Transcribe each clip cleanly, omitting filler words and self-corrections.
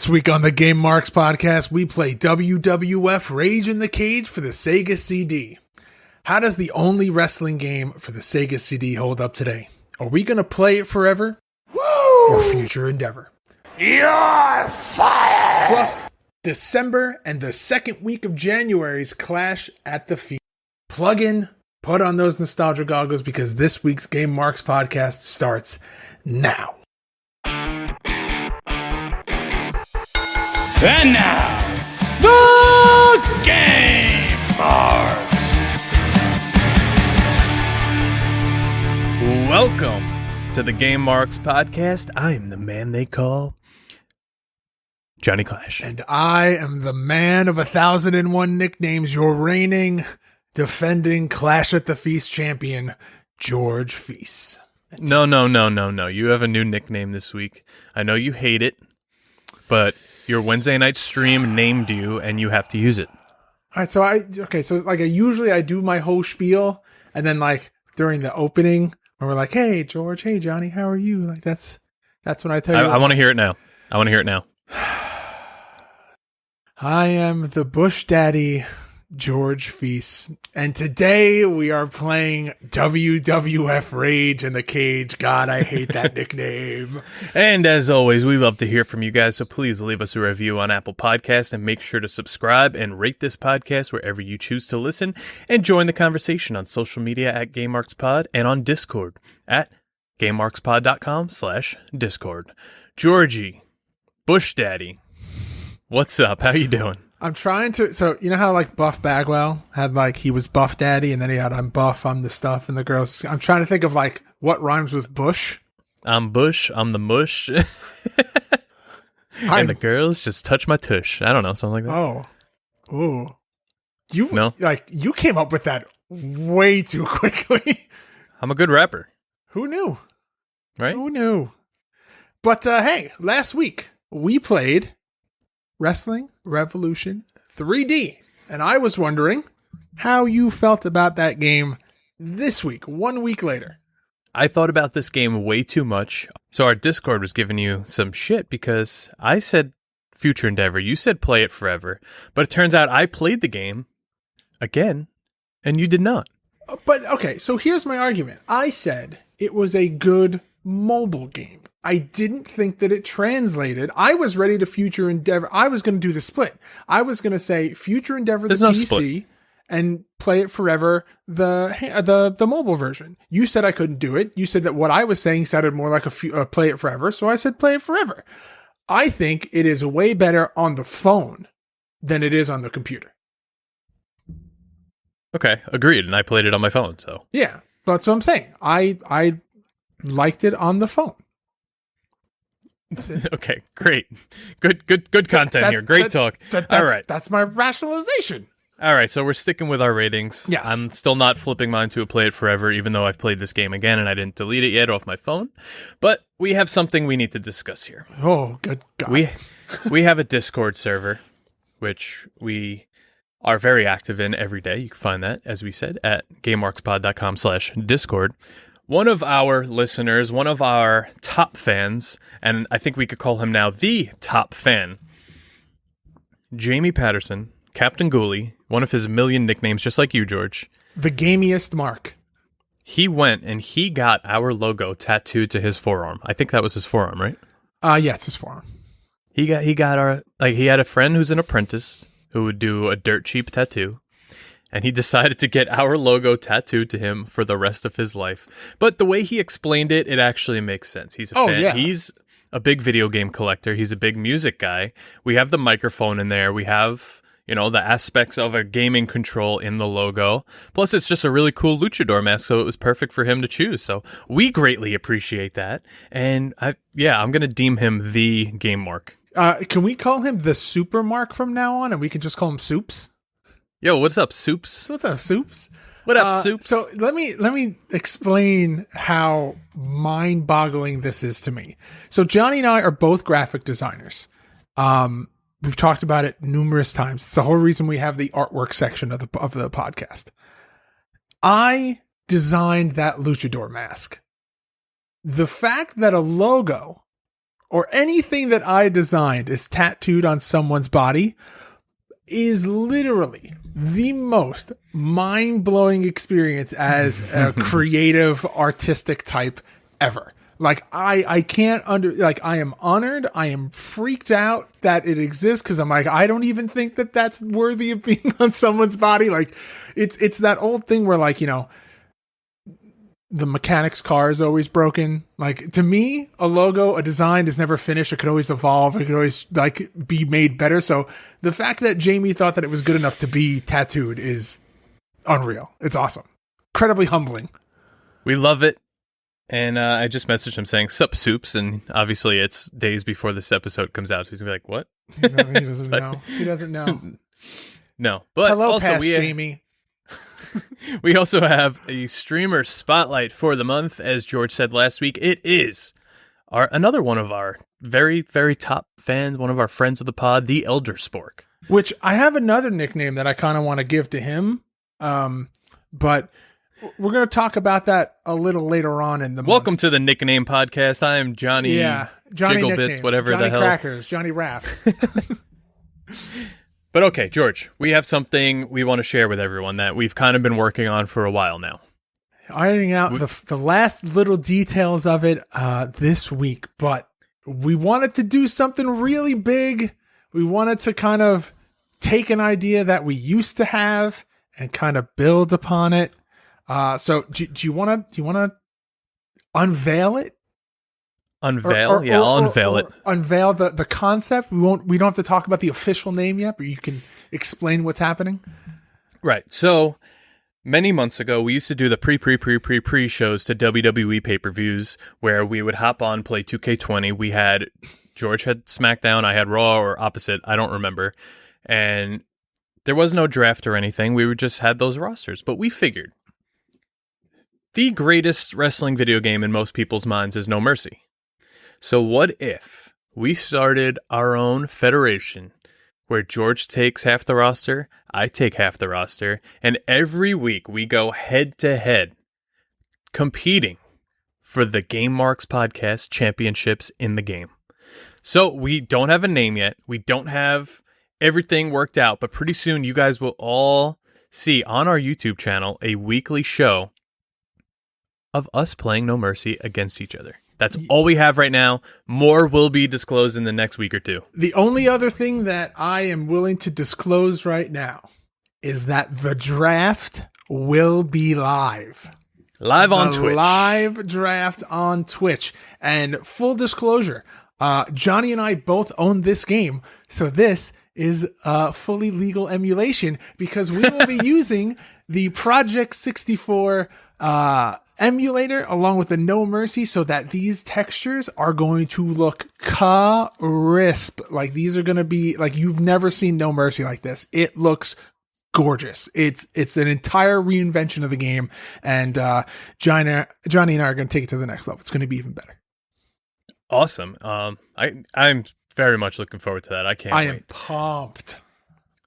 This week on the Game Marks podcast, we play WWF Rage in the Cage for the Sega CD. How does the only wrestling game for the Sega CD hold up today? Are we going to play it forever? Woo! Or future endeavor? You're fired! Plus, December and the second week of January's Clash at the Feast. Plug in, put on those nostalgia goggles because this week's Game Marks podcast starts now. And now, the Game Marks. Welcome to the Game Marks podcast. I'm the man they call Johnny Clash. And I am the man of 1,001 nicknames, your reigning, defending Clash at the Feast champion, George Feast. No. You have a new nickname this week. I know you hate it, but your Wednesday night stream named you, and you have to use it. All right, so I usually I do my whole spiel, and then like during the opening, when we're like, "Hey George, hey Johnny, how are you?" Like that's when I tell you. I want to hear it now. I am the Bush Daddy, George Feast, and today we are playing WWF Rage in the Cage. God, I hate that nickname. And as always, we love to hear from you guys, so please leave us a review on Apple Podcasts and make sure to subscribe and rate this podcast wherever you choose to listen, and join the conversation on social media at GameMarksPod and on Discord at GameMarksPod.com/Discord. Georgie, Bush Daddy, what's up? How you doing? I'm trying to, so you know how like Buff Bagwell had like, he was Buff Daddy and then he had I'm Buff, I'm the stuff, and the girls, I'm trying to think of like what rhymes with Bush. I'm Bush, I'm the mush. And the girls just touch my tush. I don't know, something like that. Oh. Ooh. You came up with that way too quickly. I'm a good rapper. Who knew? Right? Who knew? But hey, last week we played Wrestling Revolution 3D, and I was wondering how you felt about that game this week, 1 week later. I thought about this game way too much, so our Discord was giving you some shit because I said future endeavor, you said play it forever, but it turns out I played the game again, and you did not. But okay, so here's my argument. I said it was a good mobile game. I didn't think that it translated. I was ready to future endeavor. I was going to do the split. I was going to say future endeavor the PC split, and play it forever the mobile version. You said I couldn't do it. You said that what I was saying sounded more like a play it forever, so I said play it forever. I think it is way better on the phone than it is on the computer. Okay, agreed. And I played it on my phone, so yeah, that's what I'm saying. I liked it on the phone. Okay, great. Good content here. Great talk. All right. That's my rationalization. All right, so we're sticking with our ratings. Yes. I'm still not flipping mine to a play it forever, even though I've played this game again and I didn't delete it yet off my phone. But we have something we need to discuss here. Oh, good God. We have a Discord server, which we are very active in every day. You can find that, as we said, at GameMarksPod.com/Discord. One of our listeners, one of our top fans, and I think we could call him now the top fan, Jamie Patterson, Captain Ghoulie, one of his million nicknames, just like you, George. The gamiest Mark. He went and he got our logo tattooed to his forearm. I think that was his forearm, right? Yeah, it's his forearm. He got our, like, he had a friend who's an apprentice who would do a dirt cheap tattoo. And he decided to get our logo tattooed to him for the rest of his life. But the way he explained it, it actually makes sense. He's a fan. Yeah. He's a big video game collector. He's a big music guy. We have the microphone in there. We have, the aspects of a gaming control in the logo. Plus, it's just a really cool luchador mask, so it was perfect for him to choose. So we greatly appreciate that. And I'm going to deem him the Game Mark. Can we call him the Super Mark from now on, and we can just call him Soups? Yo, what's up, Soups? What's up, Soups? What up, Soups? So let me explain how mind-boggling this is to me. So Johnny and I are both graphic designers. We've talked about it numerous times. It's the whole reason we have the artwork section of the podcast. I designed that luchador mask. The fact that a logo or anything that I designed is tattooed on someone's body is literally the most mind-blowing experience as a creative, artistic type ever. Like, I can't I am honored. I am freaked out that it exists because I'm like, I don't even think that that's worthy of being on someone's body. Like, it's that old thing where, like, you know, the mechanic's car is always broken. Like, to me, a logo, a design is never finished. It could always evolve. It could always, like, be made better. So the fact that Jamie thought that it was good enough to be tattooed is unreal. It's awesome. Incredibly humbling. We love it. And I just messaged him saying, sup, soups. And obviously it's days before this episode comes out. So he's going to be like, what? He doesn't know. He doesn't know. No. But hello, also, past Jamie. We also have a streamer spotlight for the month. As George said last week, it is another one of our very, very top fans, one of our friends of the pod, the Elder Spork. Which I have another nickname that I kind of want to give to him. But we're going to talk about that a little later on in the month. Welcome to the Nickname Podcast. I am Johnny. Yeah, Johnny Jigglebits, nicknames, whatever Johnny the hell. Crackers, Johnny Raps. But okay, George, we have something we want to share with everyone that we've kind of been working on for a while now. Ironing out the last little details of it this week, but we wanted to do something really big. We wanted to kind of take an idea that we used to have and kind of build upon it. So do you want to unveil it? Unveil? Yeah, I'll unveil it. Unveil the concept. We don't have to talk about the official name yet, but you can explain what's happening. Right. So many months ago, we used to do the pre shows to WWE pay-per-views where we would hop on, play 2K20. George had SmackDown, I had Raw, or opposite, I don't remember. And there was no draft or anything. We just had those rosters. But we figured the greatest wrestling video game in most people's minds is No Mercy. So what if we started our own federation where George takes half the roster, I take half the roster, and every week we go head to head competing for the Game Marks Podcast championships in the game. So we don't have a name yet. We don't have everything worked out, but pretty soon you guys will all see on our YouTube channel a weekly show of us playing No Mercy against each other. That's all we have right now. More will be disclosed in the next week or two. The only other thing that I am willing to disclose right now is that the draft will be live. Live on Twitch. Live draft on Twitch. And full disclosure, Johnny and I both own this game. So this is fully legal emulation because we will be using the Project 64 emulator along with the No Mercy so that these textures are going to look crisp. Like these are going to be like you've never seen No Mercy like this. It looks gorgeous. It's an entire reinvention of the game, and Johnny and I are going to take it to the next level. It's going to be even better. Awesome. I'm very much looking forward to that. I can't wait. I am pumped.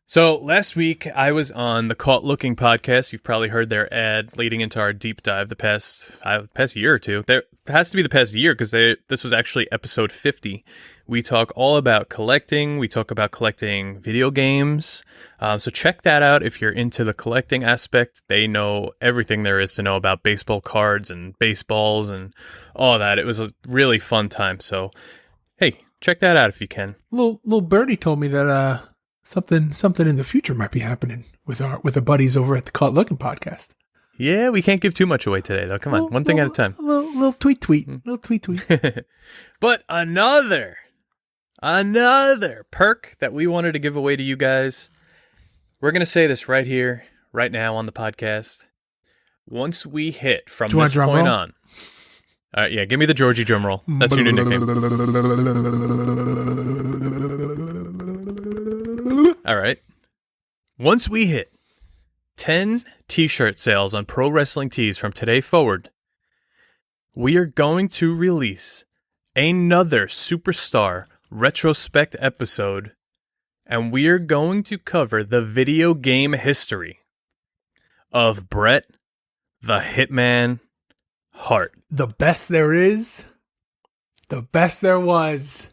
So last week I was on the Caught Looking podcast. You've probably heard their ad leading into our deep dive the past year or two. There has to be the past year because this was actually episode 50. We talk all about collecting. We talk about collecting video games. So check that out if you're into the collecting aspect. They know everything there is to know about baseball cards and baseballs and all that. It was a really fun time. So hey, check that out if you can. Little birdie told me that something in the future might be happening with the buddies over at the Caught Looking podcast. Yeah, we can't give too much away today, though. Come on, one thing at a time. Little tweet. Little tweet. But another perk that we wanted to give away to you guys. We're going to say this right here, right now on the podcast. Once we hit from this point on. All right, yeah, give me the Georgie drum roll. That's your new nickname. All right. Once we hit 10 t-shirt sales on Pro Wrestling Tees from today forward, we are going to release another Superstar retrospect episode, and we are going to cover the video game history of Bret the Hitman Hart. The best there is, The best there was,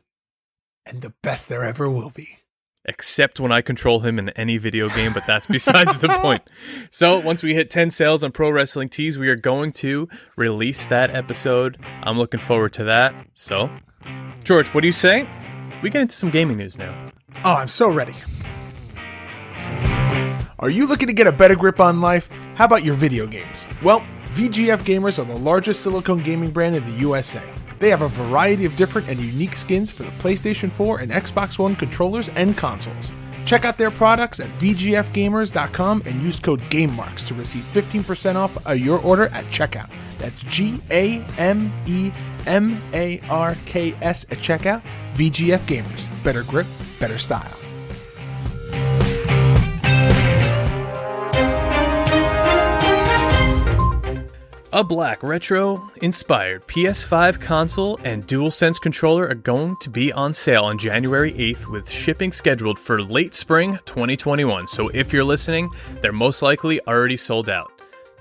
and the best there ever will be. Except when I control him in any video game, but that's besides the point. So once we hit 10 sales on Pro Wrestling Tees, we are going to release that episode. I'm looking forward to that. So, George, what do you say? We get into some gaming news now. Oh, I'm so ready. Are you looking to get a better grip on life? How about your video games? Well, VGF Gamers are the largest silicone gaming brand in the USA. They have a variety of different and unique skins for the PlayStation 4 and Xbox One controllers and consoles. Check out their products at VGFgamers.com and use code GameMarks to receive 15% off your order at checkout. That's GAMEMARKS at checkout. VGF Gamers. Better grip, better style. A black retro-inspired PS5 console and DualSense controller are going to be on sale on January 8th with shipping scheduled for late spring 2021. So if you're listening, they're most likely already sold out.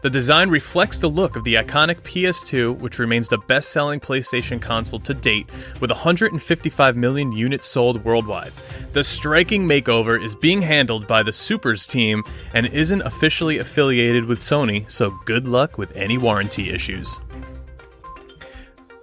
The design reflects the look of the iconic PS2, which remains the best-selling PlayStation console to date, with 155 million units sold worldwide. The striking makeover is being handled by the Supers team and isn't officially affiliated with Sony, so good luck with any warranty issues.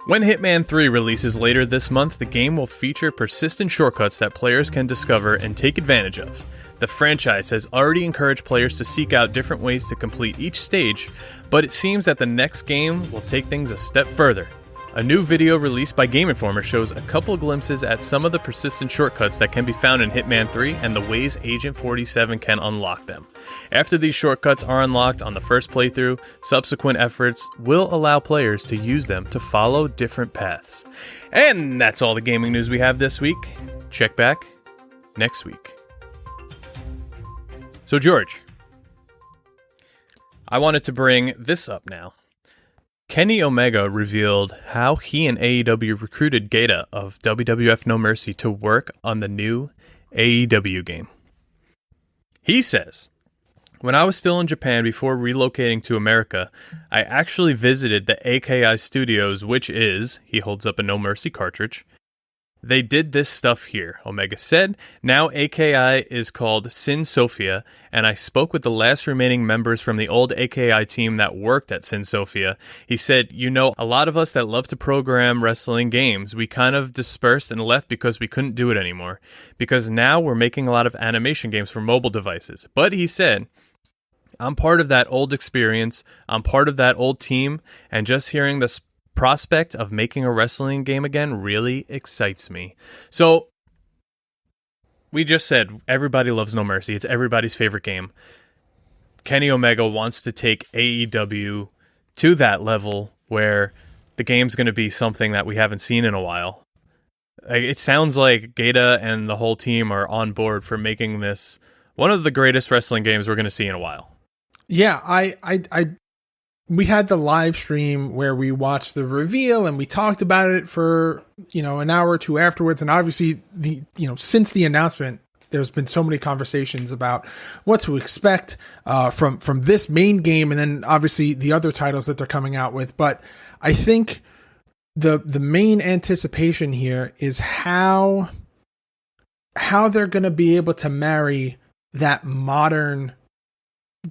When Hitman 3 releases later this month, the game will feature persistent shortcuts that players can discover and take advantage of. The franchise has already encouraged players to seek out different ways to complete each stage, but it seems that the next game will take things a step further. A new video released by Game Informer shows a couple glimpses at some of the persistent shortcuts that can be found in Hitman 3 and the ways Agent 47 can unlock them. After these shortcuts are unlocked on the first playthrough, subsequent efforts will allow players to use them to follow different paths. And that's all the gaming news we have this week. Check back next week. So, George, I wanted to bring this up now. Kenny Omega revealed how he and AEW recruited Gaeta of WWF No Mercy to work on the new AEW game. He says, "When I was still in Japan before relocating to America, I actually visited the AKI Studios, which is," he holds up a No Mercy cartridge, "they did this stuff here," Omega said. "Now AKI is called Sin Sofia, and I spoke with the last remaining members from the old AKI team that worked at Sin Sofia. He said, a lot of us that love to program wrestling games, we kind of dispersed and left because we couldn't do it anymore. Because now we're making a lot of animation games for mobile devices." But he said, "I'm part of that old experience, I'm part of that old team, and just hearing the prospect of making a wrestling game again really excites me." So, we just said everybody loves No Mercy. It's everybody's favorite game. Kenny Omega wants to take AEW to that level where the game's going to be something that we haven't seen in a while. It sounds like Gaeta and the whole team are on board for making this one of the greatest wrestling games we're going to see in a while. Yeah, we had the live stream where we watched the reveal and we talked about it for, an hour or two afterwards. And obviously since the announcement, there's been so many conversations about what to expect, from this main game. And then obviously the other titles that they're coming out with. But I think the main anticipation here is how they're going to be able to marry that modern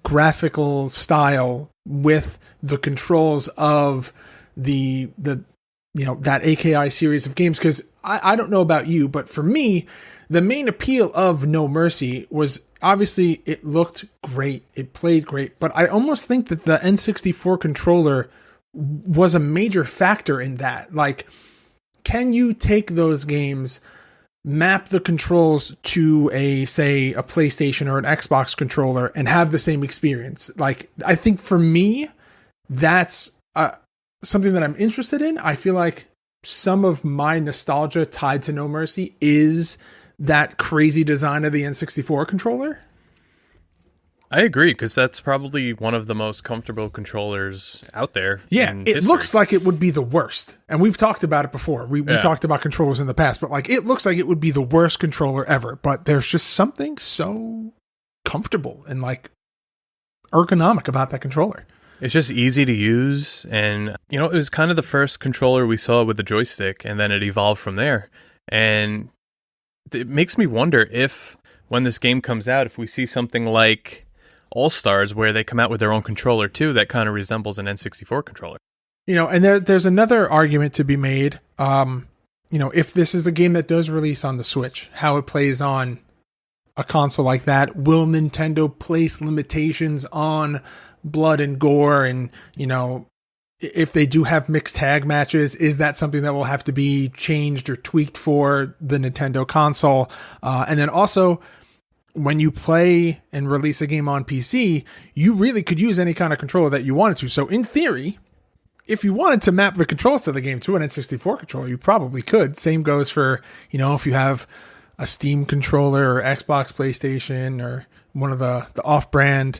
graphical style with the controls of the that AKI series of games. Because I don't know about you, but for me, the main appeal of No Mercy was obviously it looked great, it played great, but I almost think that the N64 controller was a major factor in that. Like, can you take those games, map the controls to a PlayStation or an Xbox controller and have the same experience? Like, I think for me, that's something that I'm interested in. I feel like some of my nostalgia tied to No Mercy is that crazy design of the N64 controller. I agree, because that's probably one of the most comfortable controllers out there. Yeah, it looks like it would be the worst. And we've talked about it before. We talked about controllers in the past, but it looks like it would be the worst controller ever. But there's just something so comfortable and ergonomic about that controller. It's just easy to use, and it was kind of the first controller we saw with the joystick, and then it evolved from there. And it makes me wonder if, when this game comes out, if we see something like All-Stars, where they come out with their own controller too, that kind of resembles an N64 controller. And there's another argument to be made. If this is a game that does release on the Switch, how it plays on a console like that. Will Nintendo place limitations on blood and gore? And, if they do have mixed tag matches, is that something that will have to be changed or tweaked for the Nintendo console? And then also, when you play and release a game on PC, you really could use any kind of controller that you wanted to. So in theory, if you wanted to map the controls to the game to an N64 controller, you probably could. Same goes for, if you have a Steam controller or Xbox, PlayStation, or one of the off-brand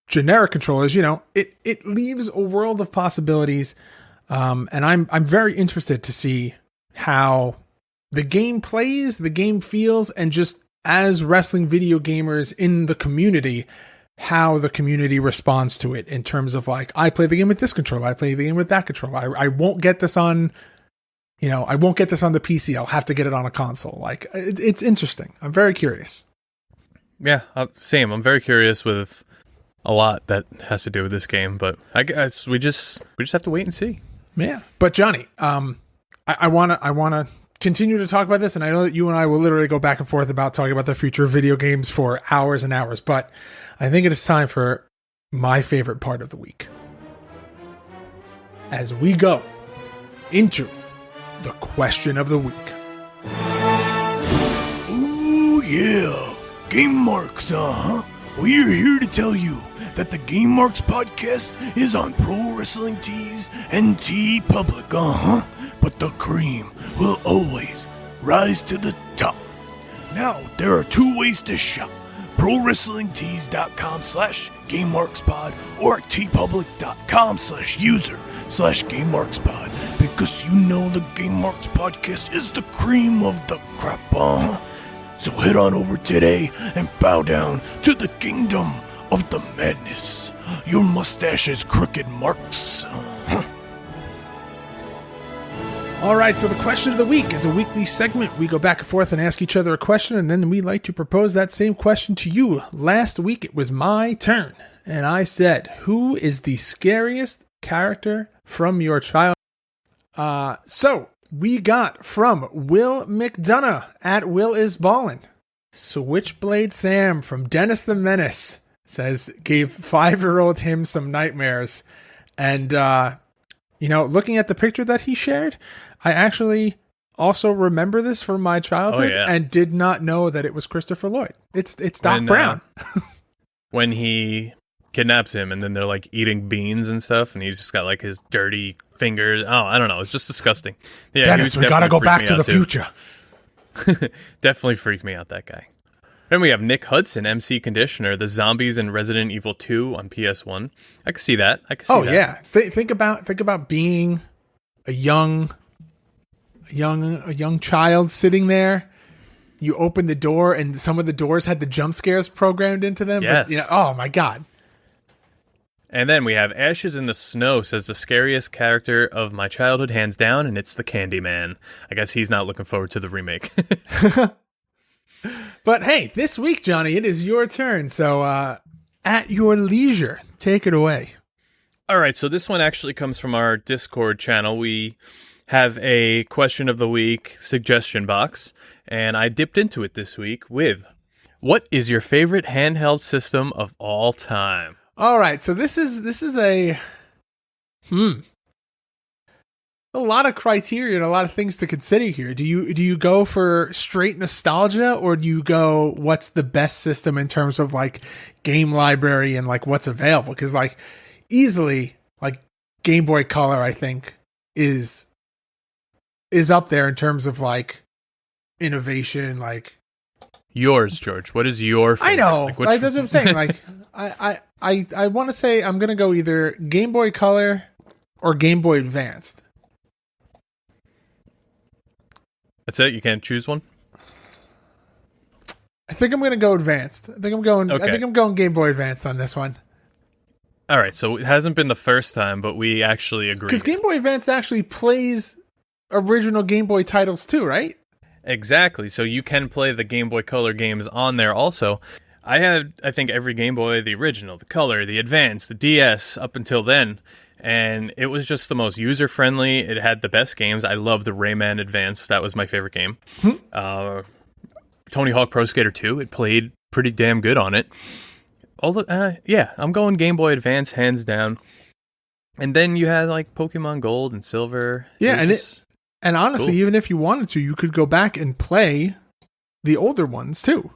generic controllers, it leaves a world of possibilities. And I'm very interested to see how the game plays, the game feels, and just as wrestling video gamers in the community, how the community responds to it in terms of like, I play the game with this controller, I play the game with that controller. I won't get this on, I won't get this on the PC. I'll have to get it on a console. Like, it's interesting. I'm very curious. Yeah, same. I'm very curious with a lot that has to do with this game, but I guess we just have to wait and see. Yeah. But Johnny, I want to continue to talk about this, and I know that you and I will literally go back and forth about talking about the future of video games for hours and hours, but I think it is time for my favorite part of the week. As we go into the question of the week. Ooh, yeah. Game Marks, huh? We're here to tell you that the Game Marks podcast is on Pro Wrestling Tees and T Public, huh? But the cream will always rise to the top. Now, there are two ways to shop. ProWrestlingTees.com/GameMarksPod or tpublic.com/user/GameMarksPod, because the Game Marks podcast is the cream of the crop, huh? So head on over today and bow down to the kingdom of the madness. Your mustache is crooked, Marks. All right, so the question of the week is a weekly segment. We go back and forth and ask each other a question, and then we like to propose that same question to you. Last week, it was my turn, and I said, who is the scariest character from your childhood? So we got from Will McDonough at Will Is Ballin'. Switchblade Sam from Dennis the Menace says, gave 5-year-old him some nightmares. And, looking at the picture that he shared, I actually also remember this from my childhood and did not know that it was Christopher Lloyd. It's Doc Brown. When he kidnaps him and then they're like eating beans and stuff, and he's just got like his dirty fingers. Oh, I don't know. It's just disgusting. Yeah, Dennis, we gotta go back to the future. Definitely freaked me out, that guy. Then we have Nick Hudson, MC Conditioner, the zombies in Resident Evil 2 on PS1. I can see that. Yeah. Think about being a young child sitting there. You open the door and some of the doors had the jump scares programmed into them. Yes. But, oh my God. And then we have Ashes in the Snow says the scariest character of my childhood, hands down, and it's the Candyman. I guess he's not looking forward to the remake. But hey, this week, Johnny, it is your turn. So at your leisure, take it away. All right. So this one actually comes from our Discord channel. We have a question of the week suggestion box, and I dipped into it this week with, what is your favorite handheld system of all time? All right. So this is a lot of criteria and a lot of things to consider here. Do you go for straight nostalgia, or do you go, what's the best system in terms of like game library and like what's available? Because like easily like Game Boy Color, I think is up there in terms of like innovation. Like yours, George. What is your favorite? I know. Like, that's what I'm saying. Like I want to say I'm gonna go either Game Boy Color or Game Boy Advanced. That's it? You can't choose one? I think I'm going to go Advanced. I think I'm going Game Boy Advance on this one. All right, so it hasn't been the first time, but we actually agree. Because Game Boy Advance actually plays original Game Boy titles too, right? Exactly. So you can play the Game Boy Color games on there also. I had, I think, every Game Boy, the original, the Color, the Advance, the DS up until then. And it was just the most user-friendly. It had the best games. I loved the Rayman Advance. That was my favorite game. Tony Hawk Pro Skater 2. It played pretty damn good on it. Yeah, I'm going Game Boy Advance hands down. And then you had like Pokemon Gold and Silver. Yeah, and honestly, cool. even if you wanted to, you could go back and play the older ones too.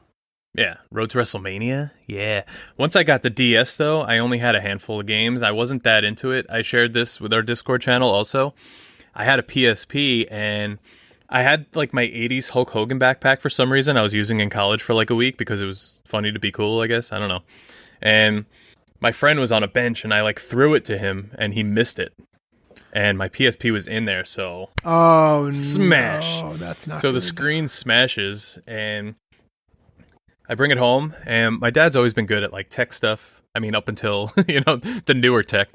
Yeah, Road to WrestleMania. Yeah. Once I got the DS, though, I only had a handful of games. I wasn't that into it. I shared this with our Discord channel also. I had a PSP, and I had like my 80s Hulk Hogan backpack for some reason. I was using in college for like a week because it was funny to be cool, I guess. I don't know. And my friend was on a bench, and I like threw it to him, and he missed it. And my PSP was in there, so smash. No, that's not so good. the screen smashes, and I bring it home, and my dad's always been good at like tech stuff. I mean, up until the newer tech,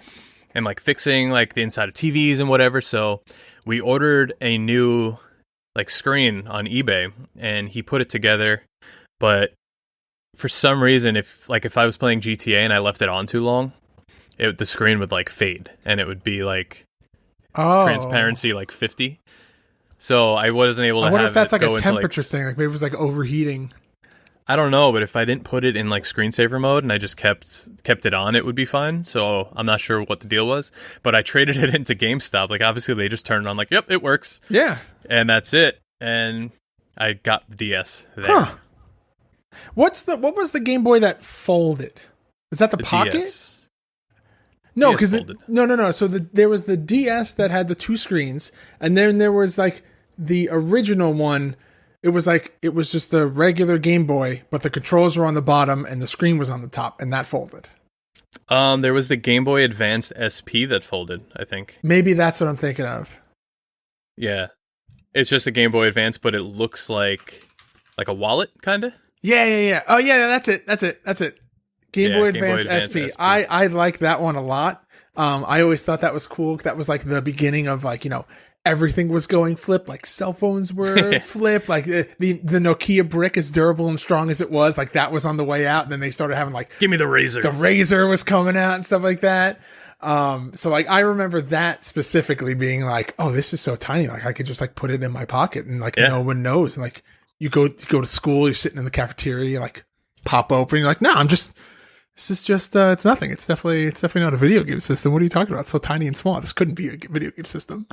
and like fixing like the inside of TVs and whatever. So we ordered a new like screen on eBay, and he put it together, but for some reason, if I was playing GTA and I left it on too long, the screen would like fade, and it would be like transparency like 50. So I wasn't able to. I wonder have if that's it like a go temperature into, thing. Like maybe it was like overheating. I don't know, but if I didn't put it in like screensaver mode and I just kept it on, it would be fine. So I'm not sure what the deal was, but I traded it into GameStop. Like obviously they just turned it on like, yep, it works. Yeah. And that's it. And I got the DS there. Huh. What was the Game Boy that folded? Was that the Pocket? DS. No, DS because no. So there was the DS that had the two screens, and then there was like the original one. It was just the regular Game Boy, but the controls were on the bottom and the screen was on the top, and that folded. There was the Game Boy Advance SP that folded, I think. Maybe that's what I'm thinking of. Yeah. It's just a Game Boy Advance, but it looks like a wallet, kind of. Yeah. Oh, yeah, that's it. Game Boy Advance SP. SP. I like that one a lot. I always thought that was cool. That was like the beginning of like, everything was going flip. Like cell phones were flip. Like the Nokia brick, as durable and strong as it was, like that was on the way out. And then they started having like, give me the Razor. The Razor was coming out and stuff like that. So like I remember that specifically being like, oh, this is so tiny. Like I could just like put it in my pocket and like no one knows. And like you go to school, you're sitting in the cafeteria, you like pop open, you're like, no, this is just it's nothing. It's definitely not a video game system. What are you talking about? It's so tiny and small. This couldn't be a video game system.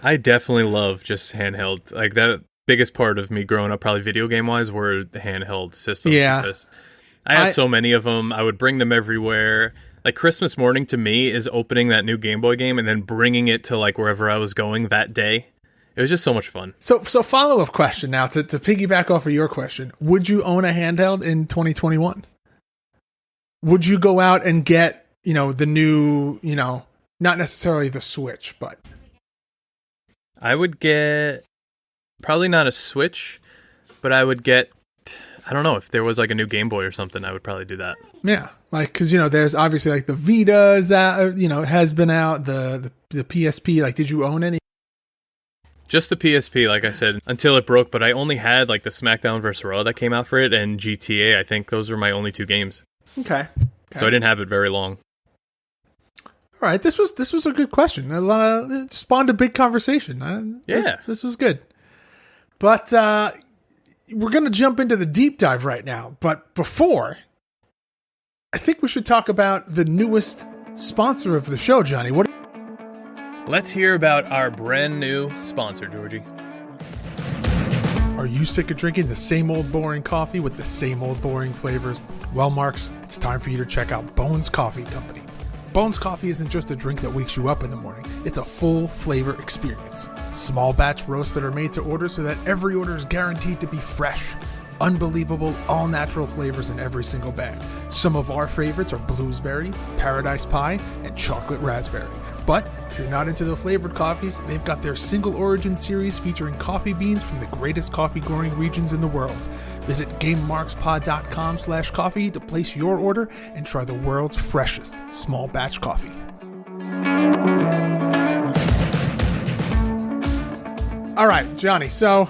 I definitely love just handheld. Like the biggest part of me growing up, probably video game wise, were the handheld systems. Yeah. Because I had so many of them. I would bring them everywhere. Like Christmas morning to me is opening that new Game Boy game and then bringing it to like wherever I was going that day. It was just so much fun. So follow-up question now to piggyback off of your question. Would you own a handheld in 2021? Would you go out and get, the new, not necessarily the Switch, but I would get probably not a Switch, but I would get, I don't know, if there was like a new Game Boy or something, I would probably do that. Yeah. Like, cause there's obviously like the Vita is out, has been out, the PSP, like, did you own any? Just the PSP, like I said, until it broke, but I only had like the SmackDown vs. Raw that came out for it and GTA. I think those were my only two games. Okay. So I didn't have it very long. All right, this was a good question. It spawned a big conversation. This was good. But we're going to jump into the deep dive right now. But before, I think we should talk about the newest sponsor of the show, Johnny. Let's hear about our brand new sponsor, Georgie. Are you sick of drinking the same old boring coffee with the same old boring flavors? Well, Marks, it's time for you to check out Bones Coffee Company. Bones Coffee isn't just a drink that wakes you up in the morning. It's a full flavor experience. Small batch roasts that are made to order so that every order is guaranteed to be fresh. Unbelievable, all-natural flavors in every single bag. Some of our favorites are blueberry, paradise pie, and chocolate raspberry. But if you're not into the flavored coffees, they've got their single origin series featuring coffee beans from the greatest coffee growing regions in the world. Visit GameMarksPod.com/coffee to place your order and try the world's freshest small batch coffee. All right, Johnny, so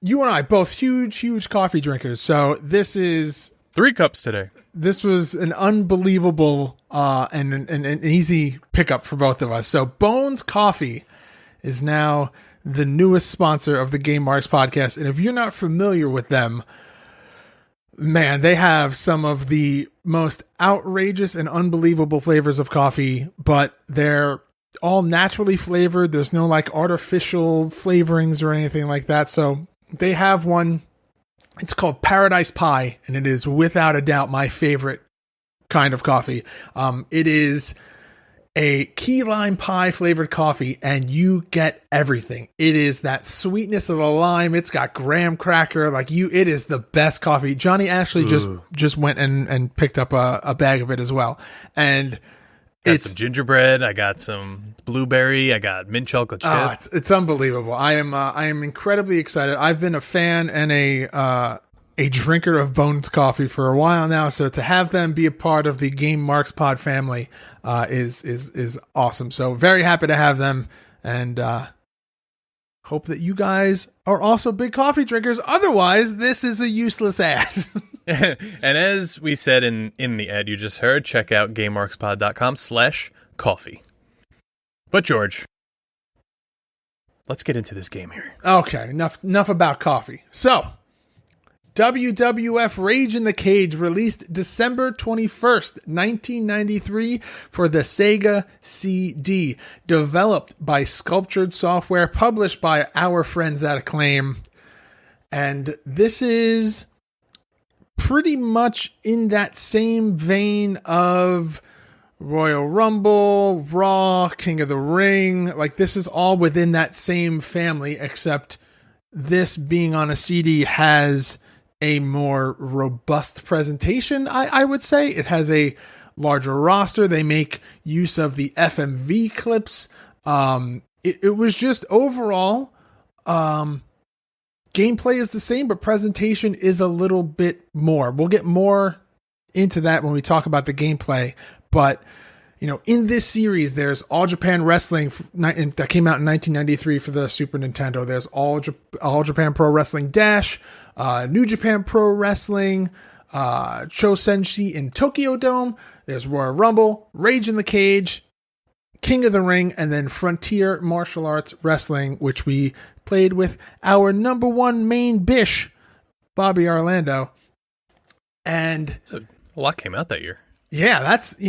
you and I both huge coffee drinkers. So this is 3 cups today. This was an unbelievable and an easy pickup for both of us. So Bones Coffee is now the newest sponsor of the Game Marks podcast. And if you're not familiar with them, man, they have some of the most outrageous and unbelievable flavors of coffee, but they're all naturally flavored. There's no like artificial flavorings or anything like that. So they have one. It's called Paradise Pie, and it is without a doubt my favorite kind of coffee. It is a key lime pie flavored coffee, and you get everything. It is that sweetness of the lime. It's got graham cracker. It is the best coffee. Johnny actually just went and picked up a bag of it as well. And got some gingerbread. I got some blueberry. I got mint chocolate chip. It's unbelievable. I am incredibly excited. I've been a fan and a drinker of Bones Coffee for a while now. So to have them be a part of the Game Marks Pod family is awesome. So very happy to have them, and hope that you guys are also big coffee drinkers. Otherwise, this is a useless ad. And as we said in the ad you just heard, check out GameMarksPod.com/coffee. But George, let's get into this game here. Okay, enough about coffee. So, WWF Rage in the Cage released December 21st, 1993 for the Sega CD, developed by Sculptured Software, published by our friends at Acclaim. And this is pretty much in that same vein of Royal Rumble, Raw, King of the Ring. Like, this is all within that same family, except this being on a CD has a more robust presentation, I would say. It has a larger roster. They make use of the FMV clips. It was just overall, gameplay is the same, but presentation is a little bit more. We'll get more into that when we talk about the gameplay. But, in this series, there's All Japan Wrestling that came out in 1993 for the Super Nintendo. There's All Japan Pro Wrestling Dash, New Japan Pro Wrestling, Chosenshi in Tokyo Dome. There's Royal Rumble, Rage in the Cage, King of the Ring, and then Frontier Martial Arts Wrestling, which we played with our number one main bish, Bobby Orlando. And so a lot came out that year. Yeah, that's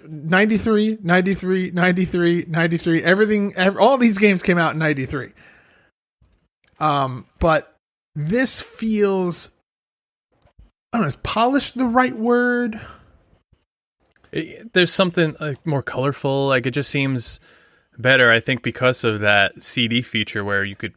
93, 93, 93, 93. All these games came out in 93. But this feels, I don't know, is polished the right word? There's something more colorful. Like, it just seems better, I think, because of that CD feature where you could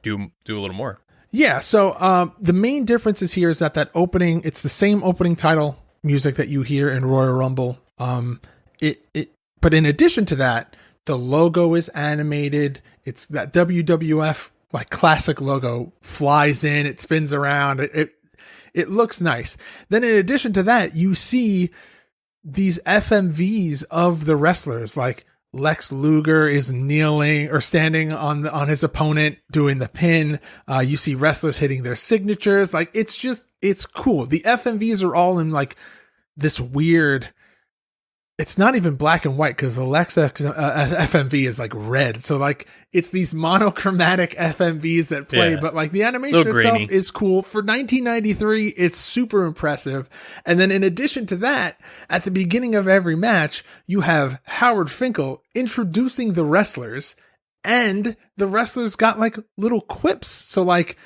do a little more. Yeah, so the main difference is here is that opening, it's the same opening title music that you hear in Royal Rumble. But in addition to that, the logo is animated. It's that WWF like classic logo flies in, it spins around. It looks nice. Then in addition to that, you see these FMVs of the wrestlers, like Lex Luger is kneeling or standing on his opponent doing the pin. You see wrestlers hitting their signatures. Like, it's cool. The FMVs are all in like this weird, it's not even black and white because the Lex FMV is like red. So like, it's these monochromatic FMVs that play, but like the animation itself is cool. For 1993, it's super impressive. And then in addition to that, at the beginning of every match, you have Howard Finkel introducing the wrestlers, and the wrestlers got like little quips. So like,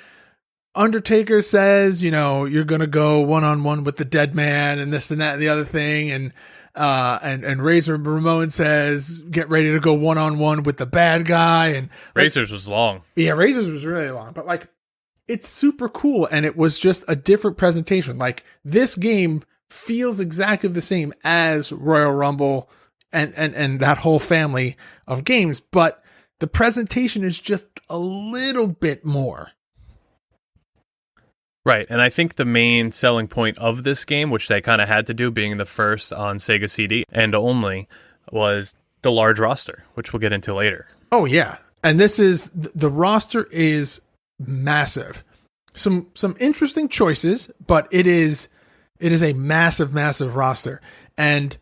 Undertaker says, you're going to go one-on-one with the dead man and this and that and the other thing. And Razor Ramon says, get ready to go one-on-one with the bad guy. And Razor's was long. Yeah, Razor's was really long, but like, it's super cool. And it was just a different presentation. Like, this game feels exactly the same as Royal Rumble and that whole family of games, but the presentation is just a little bit more. Right, and I think the main selling point of this game, which they kind of had to do, being the first on Sega CD and only, was the large roster, which we'll get into later. Oh yeah, and this is the roster is massive. Some interesting choices, but it is a massive roster. And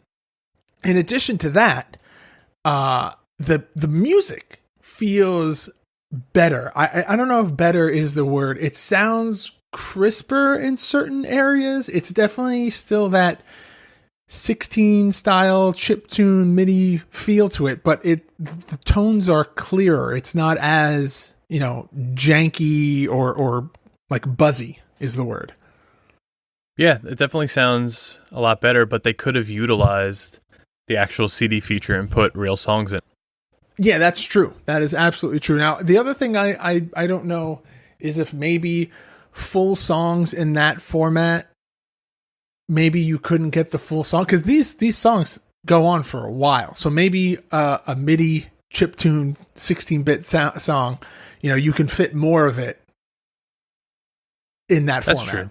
in addition to that, the music feels better. I don't know if better is the word. It sounds crisper in certain areas. It's definitely still that 16 style chiptune MIDI feel to it, but the tones are clearer. It's not as, janky or like buzzy is the word. Yeah, it definitely sounds a lot better, but they could have utilized the actual CD feature and put real songs in. Yeah, that's true. That is absolutely true. Now, the other thing I don't know is if maybe full songs in that format, maybe you couldn't get the full song, because these songs go on for a while. So maybe a MIDI chiptune 16-bit song, you can fit more of it in that format. That's true.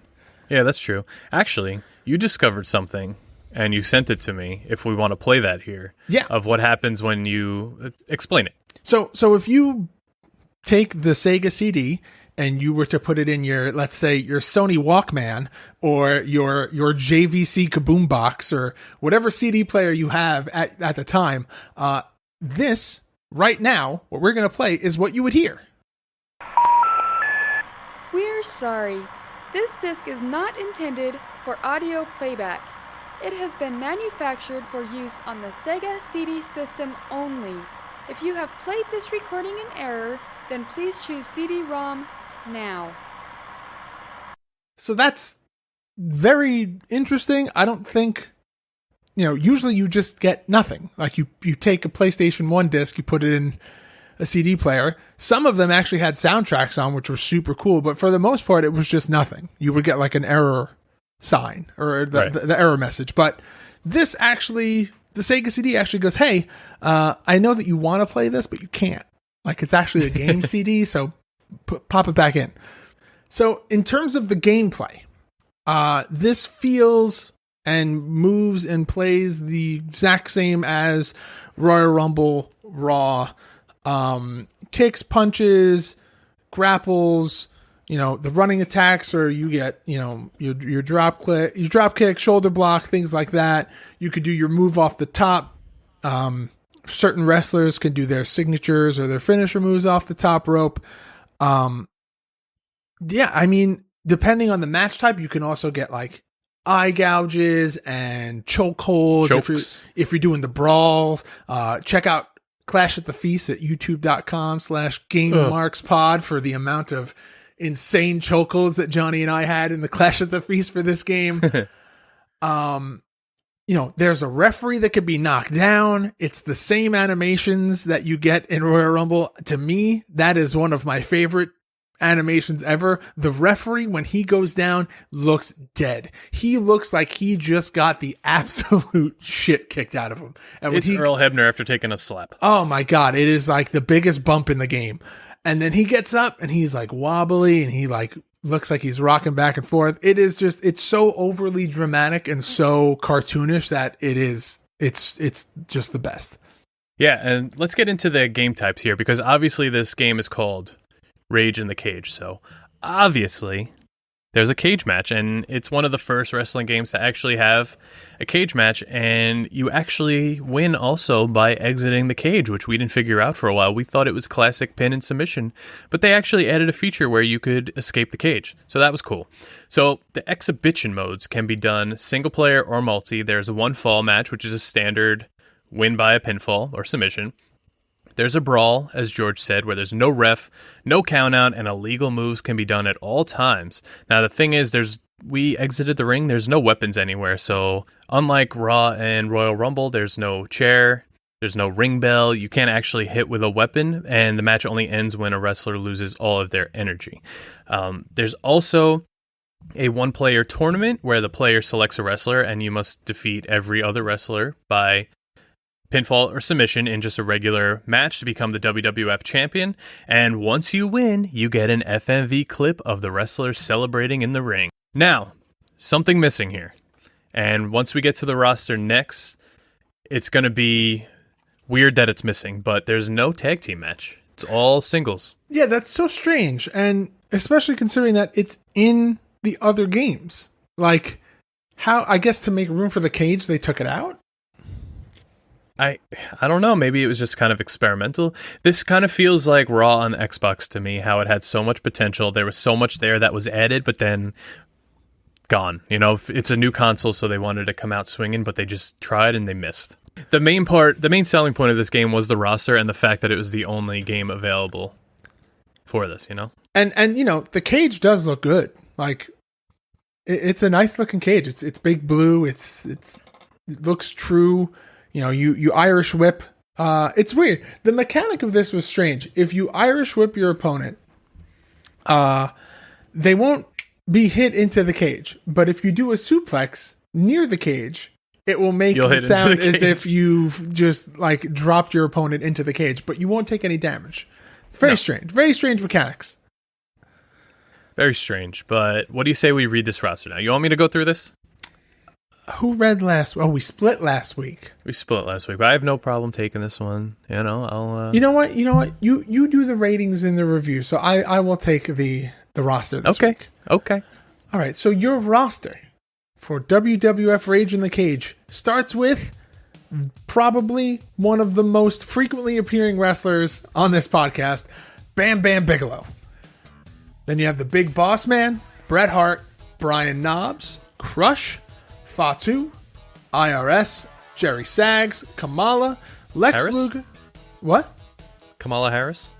Yeah, that's true. Actually, you discovered something, and you sent it to me if we want to play that here. Yeah. Of what happens when you... Explain it. So if you take the Sega CD and you were to put it in your, let's say, your Sony Walkman or your JVC Kaboom box or whatever CD player you have at the time, this, right now, what we're going to play is what you would hear. We're sorry. This disc is not intended for audio playback. It has been manufactured for use on the Sega CD system only. If you have played this recording in error, then please choose CD-ROM now. So that's very interesting. I don't think, usually you just get nothing. Like you take a PlayStation 1 disc, you put it in a CD player. Some of them actually had soundtracks on, which were super cool, but for the most part, it was just nothing. You would get like an error sign or the error message. But this actually, the Sega CD actually goes, hey, I know that you want to play this, but you can't. Like, it's actually a game CD, so pop it back in. So in terms of the gameplay, this feels and moves and plays the exact same as Royal Rumble Raw. Kicks, punches, grapples, the running attacks, or you get, your drop kick, shoulder block, things like that. You could do your move off the top. Certain wrestlers can do their signatures or their finisher moves off the top rope. Yeah, I mean, depending on the match type, you can also get like eye gouges and chokeholds. If you're doing the brawls, check out Clash at the Feast at youtube.com/GameMarksPod for the amount of insane chokeholds that Johnny and I had in the Clash at the Feast for this game. There's a referee that could be knocked down. It's the same animations that you get in Royal Rumble. To me, that is one of my favorite animations ever. The referee, when he goes down, looks dead. He looks like he just got the absolute shit kicked out of him. And it's Earl Hebner after taking a slap. Oh my God. It is like the biggest bump in the game. And then he gets up and he's like wobbly and he like looks like he's rocking back and forth. It's so overly dramatic and so cartoonish that it's just the best. Yeah. And let's get into the game types here, because obviously this game is called Rage in the Cage. So obviously there's a cage match, and it's one of the first wrestling games to actually have a cage match, and you actually win also by exiting the cage, which we didn't figure out for a while. We thought it was classic pin and submission, but they actually added a feature where you could escape the cage. So that was cool. So the exhibition modes can be done single player or multi. There's a one fall match, which is a standard win by a pinfall or submission. There's a brawl, as George said, where there's no ref, no count out, and illegal moves can be done at all times. Now, the thing is, we exited the ring, there's no weapons anywhere. So unlike Raw and Royal Rumble, there's no chair, there's no ring bell, you can't actually hit with a weapon, and the match only ends when a wrestler loses all of their energy. There's also a one-player tournament where the player selects a wrestler, and you must defeat every other wrestler by pinfall or submission in just a regular match to become the WWF champion. And once you win, you get an FMV clip of the wrestler celebrating in the ring. Now, something missing here. And once we get to the roster next, it's going to be weird that it's missing, but there's no tag team match. It's all singles. Yeah, that's so strange. And especially considering that it's in the other games. Like, how, I guess to make room for the cage, they took it out? I don't know. Maybe it was just kind of experimental. This kind of feels like Raw on Xbox to me, how it had so much potential. There was so much there that was added, but then gone. You know, it's a new console, so they wanted to come out swinging, but they just tried and they missed. The main selling point of this game was the roster and the fact that it was the only game available for this, you know? And you know, the cage does look good. Like, it's a nice looking cage. It's big blue. It looks true. You know, you Irish whip. It's weird. The mechanic of this was strange. If you Irish whip your opponent, they won't be hit into the cage. But if you do a suplex near the cage, it will make it sound as if you've just like dropped your opponent into the cage, but you won't take any damage. It's very strange. Very strange mechanics. Very strange. But what do you say we read this roster now? You want me to go through this? Who read last? Oh, we split last week. We split last week, but I have no problem taking this one. You know, I'll. You know what? You do the ratings in the review, so I will take the roster this week. Okay. All right. So your roster for WWF Rage in the Cage starts with probably one of the most frequently appearing wrestlers on this podcast, Bam Bam Bigelow. Then you have the Big Boss Man, Bret Hart, Brian Knobbs, Crush, Fatu, IRS, Jerry Sags, Kamala, Lex Harris? Luger. What? Kamala Harris?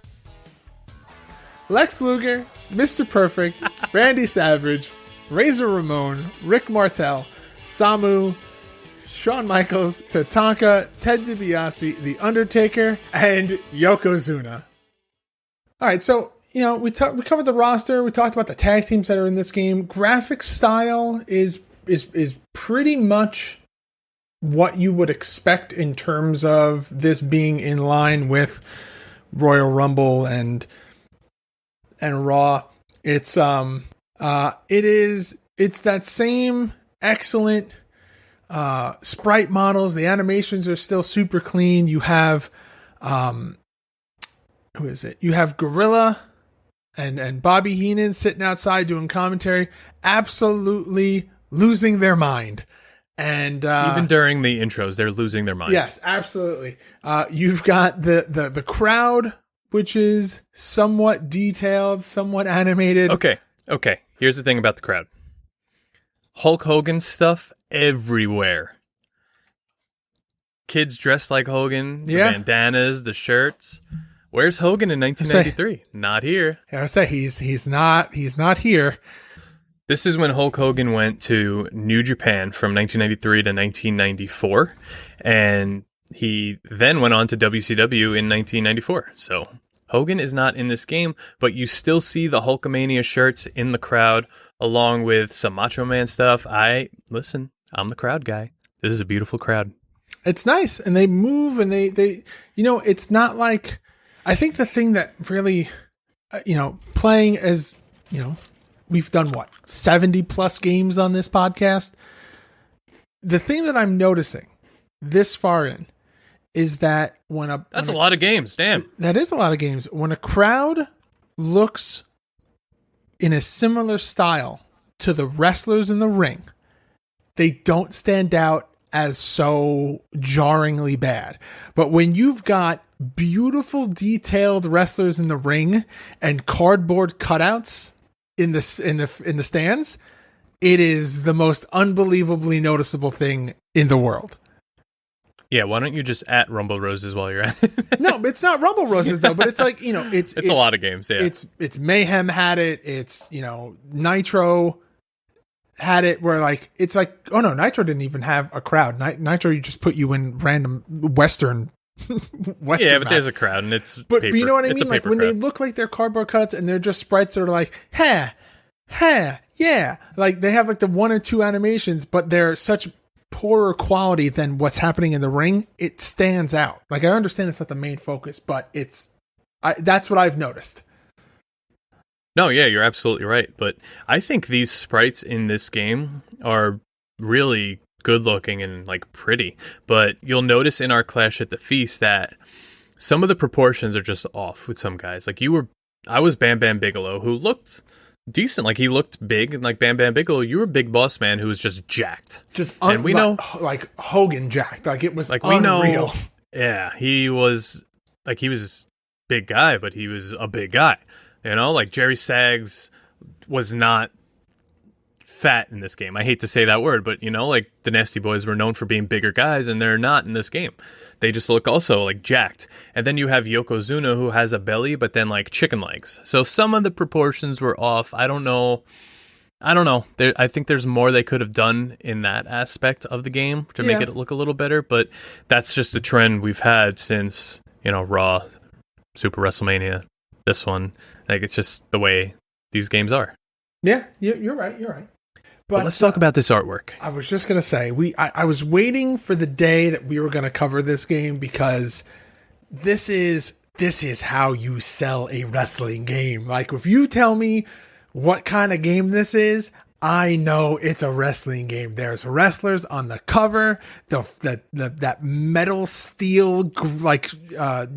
Lex Luger, Mr. Perfect, Randy Savage, Razor Ramon, Rick Martel, Samu, Shawn Michaels, Tatanka, Ted DiBiase, The Undertaker, and Yokozuna. All right, so you know we covered the roster. We talked about the tag teams that are in this game. Graphic style is pretty much what you would expect in terms of this being in line with Royal Rumble and Raw. It's that same excellent sprite models. The animations are still super clean. You have who is it? You have Gorilla and Bobby Heenan sitting outside doing commentary, absolutely losing their mind. And even during the intros, they're losing their mind. Yes, absolutely. You've got the crowd, which is somewhat detailed, somewhat animated. Okay. Here's the thing about the crowd. Hulk Hogan stuff everywhere. Kids dressed like Hogan, the bandanas, the shirts. Where's Hogan in 1993? Not here. I say he's not here. This is when Hulk Hogan went to New Japan from 1993 to 1994, and he then went on to WCW in 1994. So Hogan is not in this game, but you still see the Hulkamania shirts in the crowd, along with some Macho Man stuff. I'm the crowd guy. This is a beautiful crowd. It's nice, and they move, and they it's not like, I think the thing that really, playing as, we've done 70 plus games on this podcast. The thing that I'm noticing this far in is that that's a lot of games. Damn. That is a lot of games. When a crowd looks in a similar style to the wrestlers in the ring, they don't stand out as so jarringly bad. But when you've got beautiful detailed wrestlers in the ring and cardboard cutouts in the stands, it is the most unbelievably noticeable thing in the world. Yeah, why don't you just at Rumble Roses while you're at it? No, it's not Rumble Roses though, but it's like, it's a lot of games, yeah. It's Mayhem had it, it's, Nitro had it where like, it's like, oh no, Nitro didn't even have a crowd. Nitro, you just put you in random Western yeah, but match. There's a crowd and it's but paper. You know what I it's mean? Like when crowd. they look like they're cardboard cuts and they're just sprites that are like, yeah. Like they have like the one or two animations, but they're such poorer quality than what's happening in the ring, it stands out. Like, I understand it's not the main focus, but that's what I've noticed. No, yeah, you're absolutely right. But I think these sprites in this game are really good looking and like pretty. But you'll notice in our Clash at the Feast that some of the proportions are just off with some guys. Like I was Bam Bam Bigelow, who looked decent. Like, he looked big, and like Bam Bam Bigelow, you were Big Boss Man, who was just jacked. And we know, like Hogan jacked. Like, it was like unreal. We know, yeah, he was big guy, but he was a big guy. You know, like Jerry Sags was not fat in this game. I hate to say that word, but, you know, like the Nasty Boys were known for being bigger guys, and they're not in this game. They just look also like jacked. And then you have Yokozuna, who has a belly, but then like chicken legs. So some of the proportions were off. I don't know. I think there's more they could have done in that aspect of the game to make it look a little better. But that's just the trend we've had since, you know, Raw, Super WrestleMania, this one. Like, it's just the way these games are. Yeah, you're right. But let's talk about this artwork. I was just going to say, I was waiting for the day that we were going to cover this game, because this is how you sell a wrestling game. Like, if you tell me what kind of game this is, I know it's a wrestling game. There's wrestlers on the cover, that metal steel, like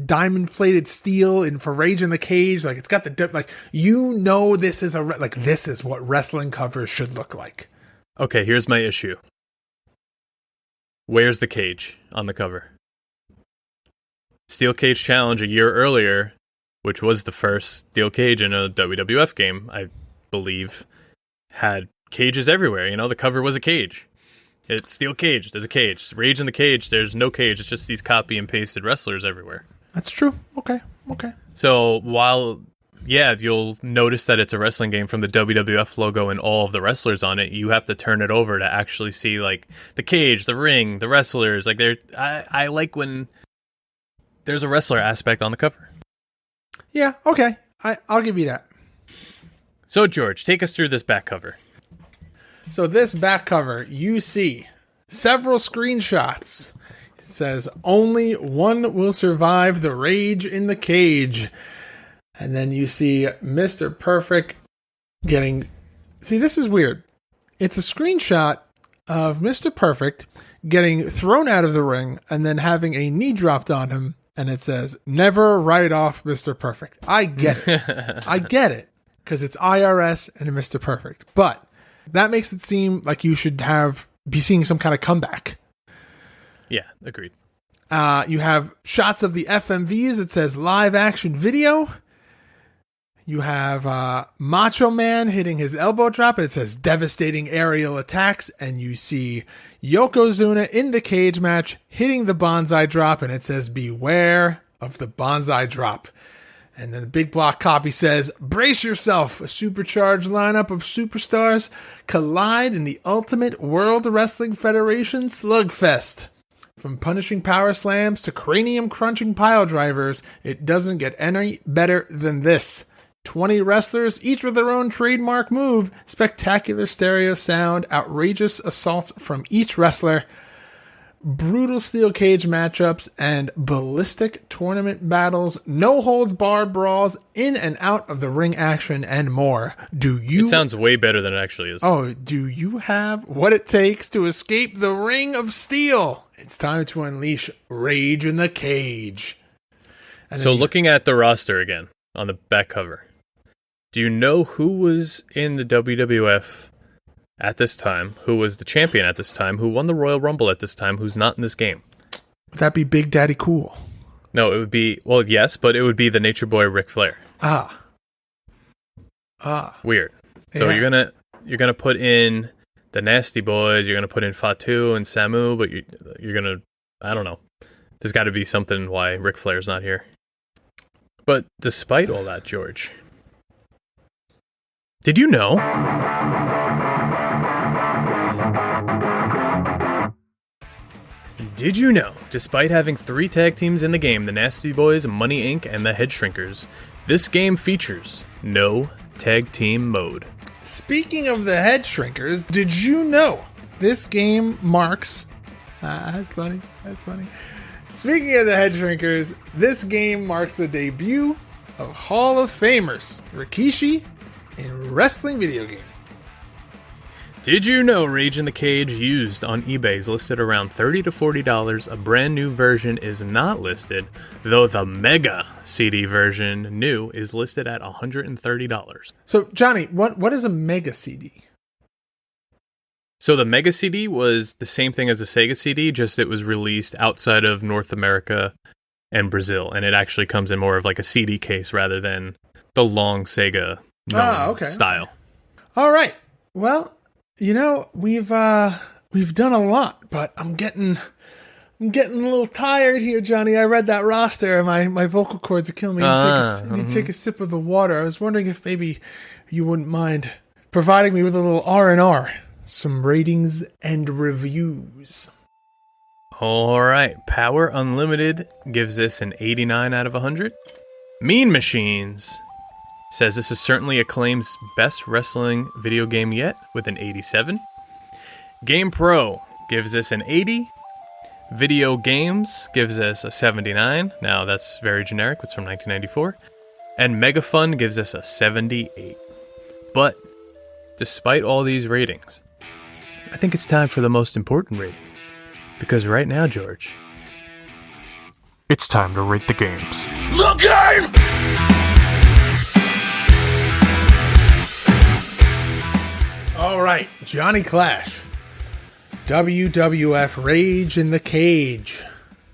diamond plated steel for Rage in the Cage. Like, it's got this is this is what wrestling covers should look like. Okay, here's my issue. Where's the cage on the cover? Steel Cage Challenge a year earlier, which was the first steel cage in a WWF game, I believe, had cages everywhere. You know, the cover was a cage. It's steel cage, there's a cage. Rage in the Cage, there's no cage. It's just these copy and pasted wrestlers everywhere. That's true. Okay. So while, yeah, you'll notice that it's a wrestling game from the WWF logo and all of the wrestlers on it, you have to turn it over to actually see, like, the cage, the ring, the wrestlers. Like, I like when there's a wrestler aspect on the cover. Yeah, okay. I'll give you that. So, George, take us through this back cover. So this back cover, you see several screenshots. It says, only one will survive the Rage in the Cage. And then you see Mr. Perfect getting... See, this is weird. It's a screenshot of Mr. Perfect getting thrown out of the ring and then having a knee dropped on him. And it says, never write off Mr. Perfect. I get it. I get it. Because it's IRS and Mr. Perfect. But that makes it seem like you should be seeing some kind of comeback. Yeah, agreed. You have shots of the FMVs. It says live action video. You have Macho Man hitting his elbow drop. It says devastating aerial attacks. And you see Yokozuna in the cage match hitting the bonsai drop. And it says beware of the bonsai drop. And then the big block copy says, brace yourself. A supercharged lineup of superstars collide in the Ultimate World Wrestling Federation slugfest. From punishing power slams to cranium crunching pile drivers, it doesn't get any better than this. 20 wrestlers, each with their own trademark move, spectacular stereo sound, outrageous assaults from each wrestler, brutal steel cage matchups, and ballistic tournament battles, no holds barred brawls, in and out of the ring action, and more. It sounds way better than it actually is. Oh, do you have what it takes to escape the ring of steel? It's time to unleash Rage in the Cage. So looking at the roster again on the back cover, do you know who was in the WWF at this time, who was the champion at this time, who won the Royal Rumble at this time, who's not in this game? Would that be Big Daddy Cool? No, it would be, well, yes, but it would be the Nature Boy Ric Flair. Weird. So yeah. you're gonna put in the Nasty Boys, you're gonna put in Fatu and Samu, but you're gonna, I don't know. There's got to be something why Ric Flair's not here. But despite all that, George, did you know? Did you know, despite having 3 tag teams in the game, the Nasty Boys, Money Inc., and the Head Shrinkers, this game features no tag team mode. Speaking of the Head Shrinkers, did you know this game marks That's funny. That's funny. Speaking of the head shrinkers, this game marks the debut of Hall of Famers Rikishi in wrestling video game. Did you know Rage in the Cage used on eBay is listed around $30 to $40? A brand new version is not listed, though the Mega CD version new is listed at $130. So, Johnny, what is a Mega CD? So the Mega CD was the same thing as a Sega CD, just it was released outside of North America and Brazil, and it actually comes in more of like a CD case rather than the long Sega style. All right. Well, you know, we've done a lot, but I'm getting a little tired here, Johnny. I read that roster and my vocal cords are killing me. I need to take a sip of the water. I was wondering if maybe you wouldn't mind providing me with a little R&R, some ratings and reviews. All right. Power Unlimited gives this an 89 out of 100. Mean Machines says this is certainly Acclaim's best wrestling video game yet with an 87. Game Pro gives this an 80. Video Games gives this a 79. Now that's very generic. It's from 1994. And Mega Fun gives us a 78. But despite all these ratings, I think it's time for the most important rating. Because right now, George, it's time to rate the games. The game! All right, Johnny Clash. WWF Rage in the Cage.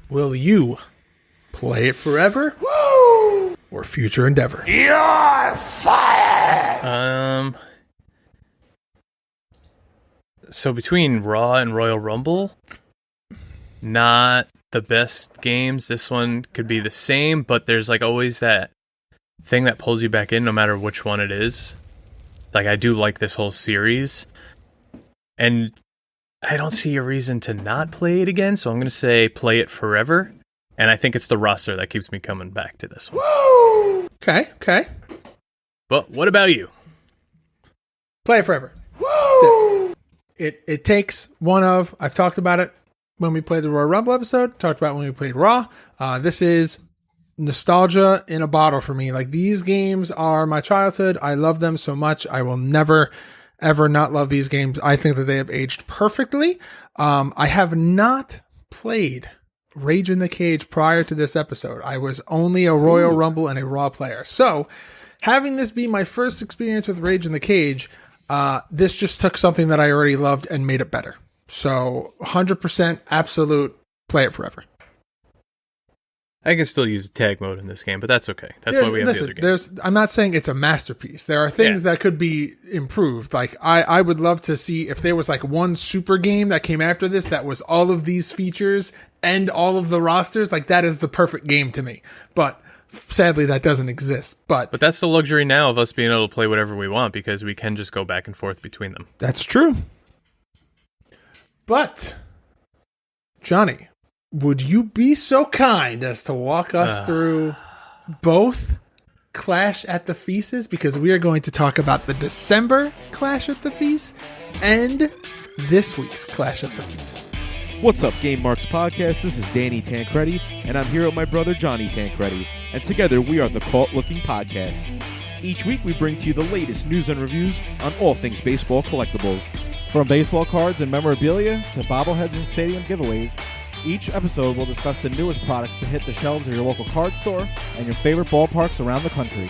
Will you play it forever? Woo! Or future endeavor? You're fired! So between Raw and Royal Rumble, not the best games. This one could be the same, but there's like always that thing that pulls you back in no matter which one it is. Like, I do like this whole series, and I don't see a reason to not play it again, so I'm going to say play it forever, and I think it's the roster that keeps me coming back to this one. Woo! Okay. But what about you? Play it forever. Woo! It takes one of, I've talked about it when we played the Royal Rumble episode, talked about when we played Raw. This is nostalgia in a bottle for me. Like, these games are my childhood. I love them so much. I will never, ever not love these games. I think that they have aged perfectly. I have not played Rage in the Cage prior to this episode. I was only a Royal Rumble and a Raw player. So, having this be my first experience with Rage in the Cage, this just took something that I already loved and made it better. So, 100% absolute play it forever. I can still use tag mode in this game, but that's okay. That's why we have the other games. I'm not saying it's a masterpiece. There are things that could be improved. Like, I would love to see if there was like one super game that came after this that was all of these features and all of the rosters. Like, that is the perfect game to me. But sadly, that doesn't exist. But that's the luxury now of us being able to play whatever we want because we can just go back and forth between them. That's true. But, Johnny, would you be so kind as to walk us through both Clash at the Feasts? Because we are going to talk about the December Clash at the Feast and this week's Clash at the Feast. What's up, Game Marks Podcast? This is Danny Tancredi, and I'm here with my brother Johnny Tancredi, and together we are the Cult Looking Podcast. Each week we bring to you the latest news and reviews on all things baseball collectibles. From baseball cards and memorabilia to bobbleheads and stadium giveaways, each episode will discuss the newest products to hit the shelves of your local card store and your favorite ballparks around the country.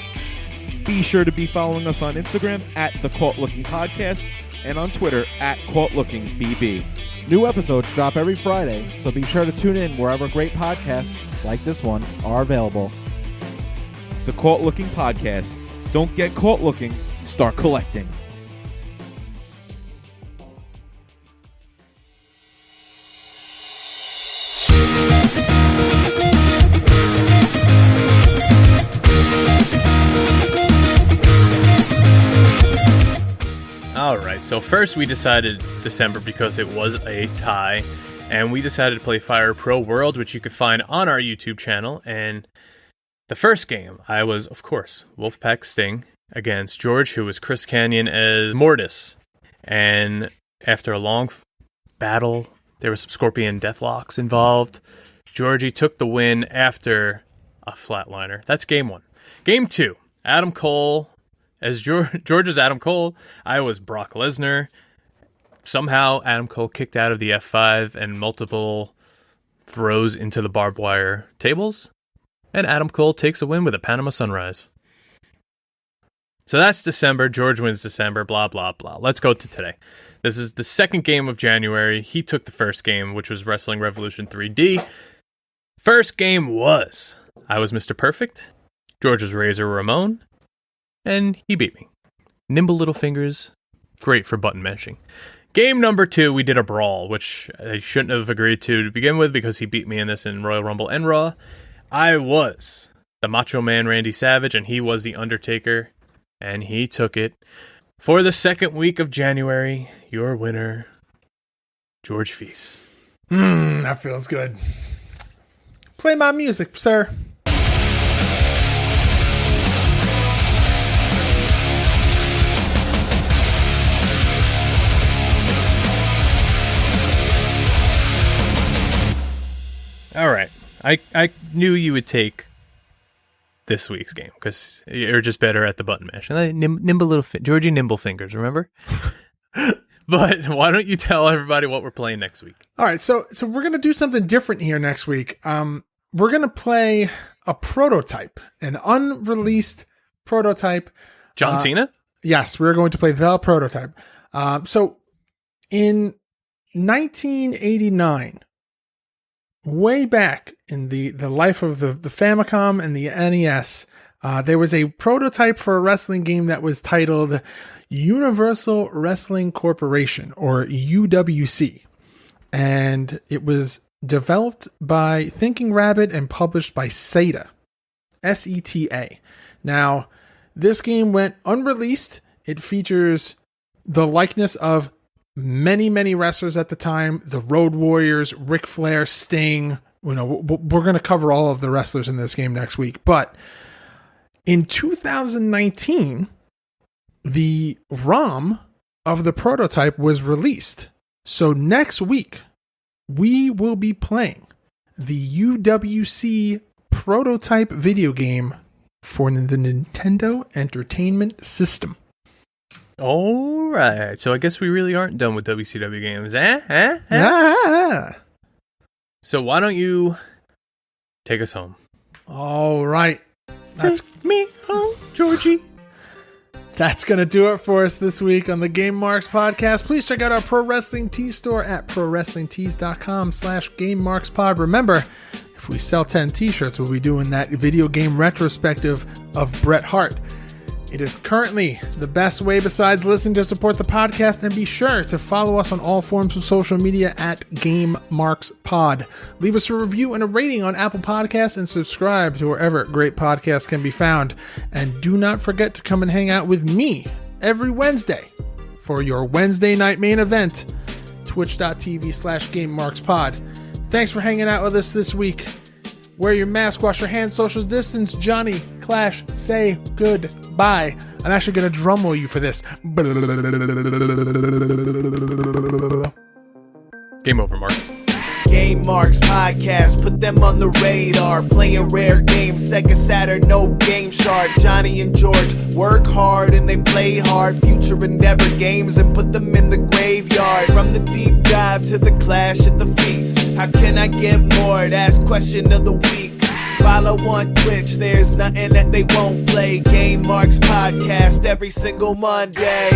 Be sure to be following us on Instagram at The Cult Looking Podcast and on Twitter at CultLookingBB. New episodes drop every Friday, so be sure to tune in wherever great podcasts like this one are available. The Cult Looking Podcast. Don't get caught looking, start collecting. All right, so first we decided December because it was a tie, and we decided to play Fire Pro World, which you could find on our YouTube channel. And the first game, I was, of course, Wolfpack Sting against George, who was Chris Canyon as Mortis. And after a long battle, There was some Scorpion Deathlocks involved. Georgie took the win after a flatliner. That's game 1. Game 2, Adam Cole. As George is Adam Cole, I was Brock Lesnar. Somehow, Adam Cole kicked out of the F5 and multiple throws into the barbed wire tables. And Adam Cole takes a win with a Panama Sunrise. So that's December. George wins December, blah, blah, blah. Let's go to today. This is the second game of January. He took the first game, which was Wrestling Revolution 3D. First game was, I was Mr. Perfect. George was Razor Ramon. And he beat me. Nimble little fingers. Great for button mashing. Game number 2, we did a brawl, which I shouldn't have agreed to begin with because he beat me in this in Royal Rumble and Raw. I was the Macho Man Randy Savage, and he was the Undertaker. And he took it. For the second week of January, your winner, George Feast. That feels good. Play my music, sir. All right. I knew you would take this week's game because you're just better at the button mash. And nimble little Georgie Nimble Fingers, remember? But why don't you tell everybody what we're playing next week? All right, so we're gonna do something different here next week. We're gonna play a prototype, an unreleased prototype. John Cena? Yes, we're going to play the prototype. So in 1989. Way back in the life of the Famicom and the NES, there was a prototype for a wrestling game that was titled Universal Wrestling Corporation, or UWC. And it was developed by Thinking Rabbit and published by SETA. SETA. Now, this game went unreleased. It features the likeness of many, many wrestlers at the time, the Road Warriors, Ric Flair, Sting. You know, we're going to cover all of the wrestlers in this game next week. But in 2019, the ROM of the prototype was released. So next week, we will be playing the UWC prototype video game for the Nintendo Entertainment System. All right. So I guess we really aren't done with WCW games. Ah. So why don't you take us home? All right. Take me home, Georgie. That's going to do it for us this week on the Game Marks podcast. Please check out our Pro Wrestling Tees store at prowrestlingtees.com/GameMarksPod. Remember, if we sell 10 t-shirts, we'll be doing that video game retrospective of Bret Hart. It is currently the best way besides listening to support the podcast, and be sure to follow us on all forms of social media at GameMarksPod. Leave us a review and a rating on Apple Podcasts and subscribe to wherever great podcasts can be found. And do not forget to come and hang out with me every Wednesday for your Wednesday night main event, twitch.tv/GameMarksPod. Thanks for hanging out with us this week. Wear your mask, wash your hands, social distance. Johnny, Clash, say goodbye. I'm actually going to drum roll you for this. Game over, Marks. Game Marks Podcast, put them on the radar. Playing rare games, Sega Saturn, no Game Shark. Johnny and George work hard and they play hard. Future endeavor games and put them in the graveyard. From the deep dive to the clash at the feast. How can I get more? That's question of the week. Follow on Twitch, there's nothing that they won't play. Game Marks Podcast every single Monday.